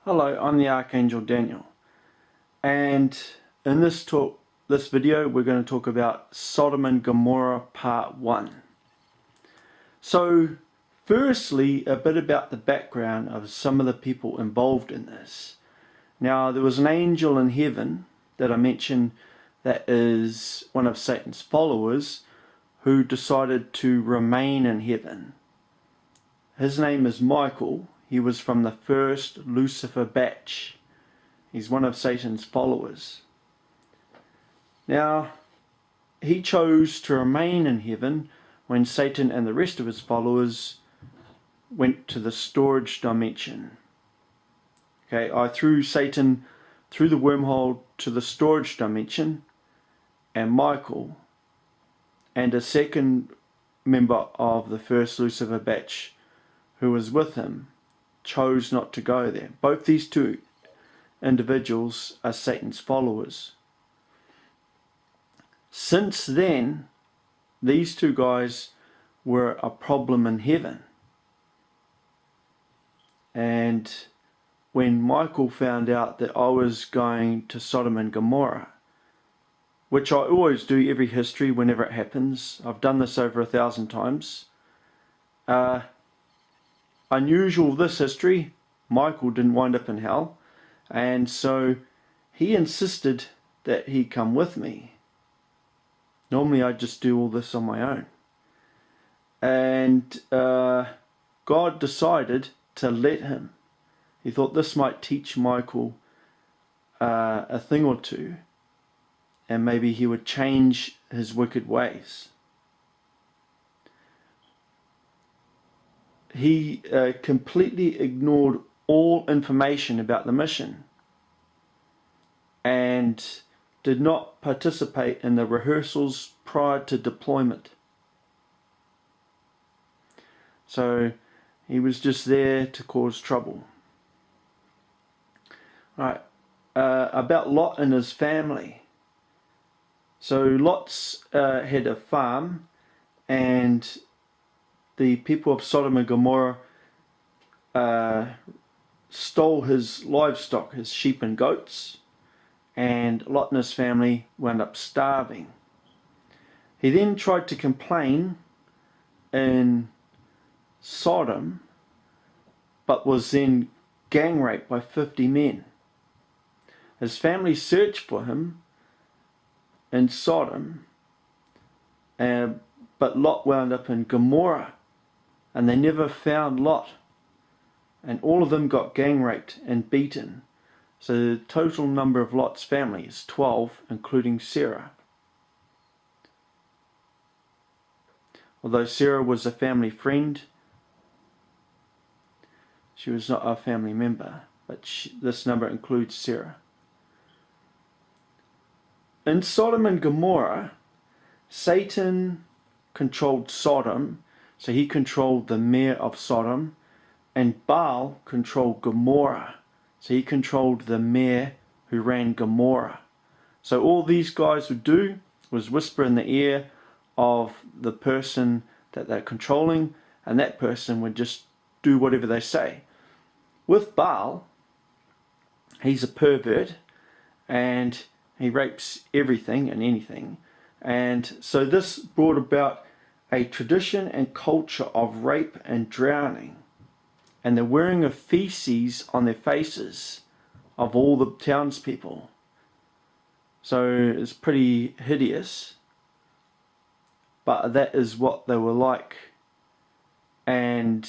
Hello, I'm the Archangel Daniel, and in this video we're going to talk about Sodom and Gomorrah Part 1. So firstly, a bit about the background of some of the people involved in this. Now, there was an angel in heaven that I mentioned that is one of Satan's followers who decided to remain in heaven. His name is Michael. He was from the first Lucifer batch. He's one of Satan's followers. Now, he chose to remain in heaven when Satan and the rest of his followers went to the storage dimension. Okay, I threw Satan through the wormhole to the storage dimension, and Michael and a second member of the first Lucifer batch who was with him chose not to go there. Both these two individuals are Satan's followers. Since then, these two guys were a problem in heaven. And when Michael found out that I was going to Sodom and Gomorrah, which I always do every history whenever it happens, I've done this over 1,000 times, unusual this history, Michael didn't wind up in hell, and so he insisted that he come with me. Normally I just do all this on my own, and God decided to let him. He thought this might teach Michael a thing or two, and maybe he would change his wicked ways. He completely ignored all information about the mission and did not participate in the rehearsals prior to deployment. So he was just there to cause trouble. Right, about Lot and his family. So Lot's had a farm, and the people of Sodom and Gomorrah stole his livestock, his sheep and goats, and Lot and his family wound up starving. He then tried to complain in Sodom, but was then gang raped by 50 men. His family searched for him in Sodom, but Lot wound up in Gomorrah, and they never found Lot, and all of them got gang raped and beaten. So the total number of Lot's family is 12, including Sarah. Although Sarah was a family friend, she was not a family member, but this number includes Sarah. In Sodom and Gomorrah, Satan controlled Sodom, so he controlled the mayor of Sodom, and Baal controlled Gomorrah, so he controlled the mayor who ran Gomorrah. So all these guys would do was whisper in the ear of the person that they're controlling, and that person would just do whatever they say. With Baal, he's a pervert, and he rapes everything and anything, and so this brought about a tradition and culture of rape and drowning, and the wearing of feces on their faces of all the townspeople. So it's pretty hideous, but that is what they were like. And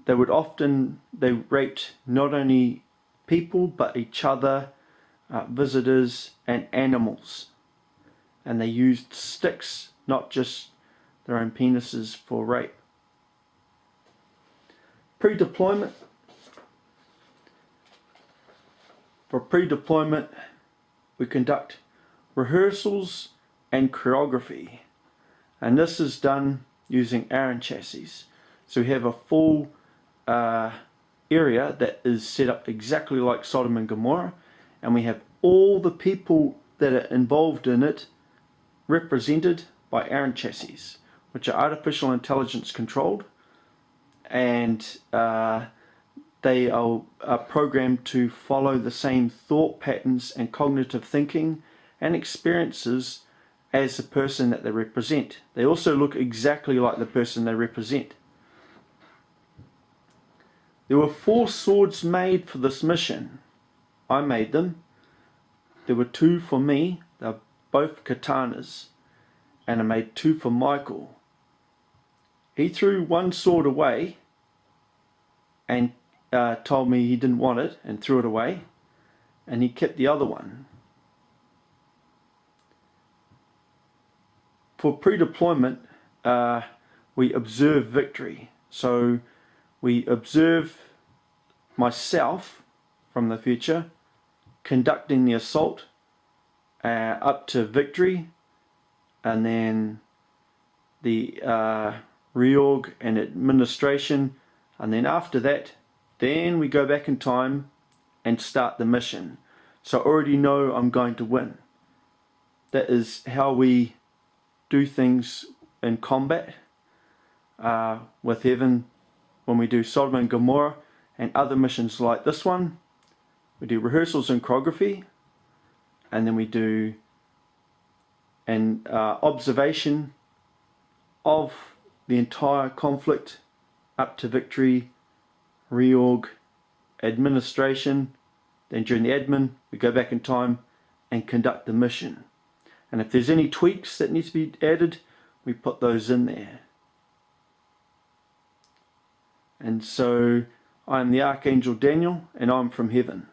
they raped not only people but each other, visitors and animals, and they used sticks, not just their own penises, for rape. Pre-deployment. For pre-deployment, we conduct rehearsals and choreography, and this is done using Aaron chassis. So we have a full area that is set up exactly like Sodom and Gomorrah, and we have all the people that are involved in it represented by Aaron chassis, which are artificial intelligence controlled, and they are programmed to follow the same thought patterns and cognitive thinking and experiences as the person that they represent. They also look exactly like the person they represent. There were 4 swords made for this mission. I made them. There were 2 for me. They're both katanas. And I made 2 for Michael. He threw one sword away and told me he didn't want it and threw it away. And he kept the other one. For pre-deployment, we observe victory. So we observe myself from the future conducting the assault up to victory, and then the reorg and administration, and then after that, then we go back in time and start the mission. So I already know I'm going to win. That is how we do things in combat with heaven. When we do Sodom and Gomorrah and other missions like this one, we do rehearsals and choreography, and then we do an observation of the entire conflict up to victory, reorg, administration. Then during the admin, we go back in time and conduct the mission. And if there's any tweaks that need to be added, we put those in there. And so I'm the Archangel Daniel, and I'm from heaven.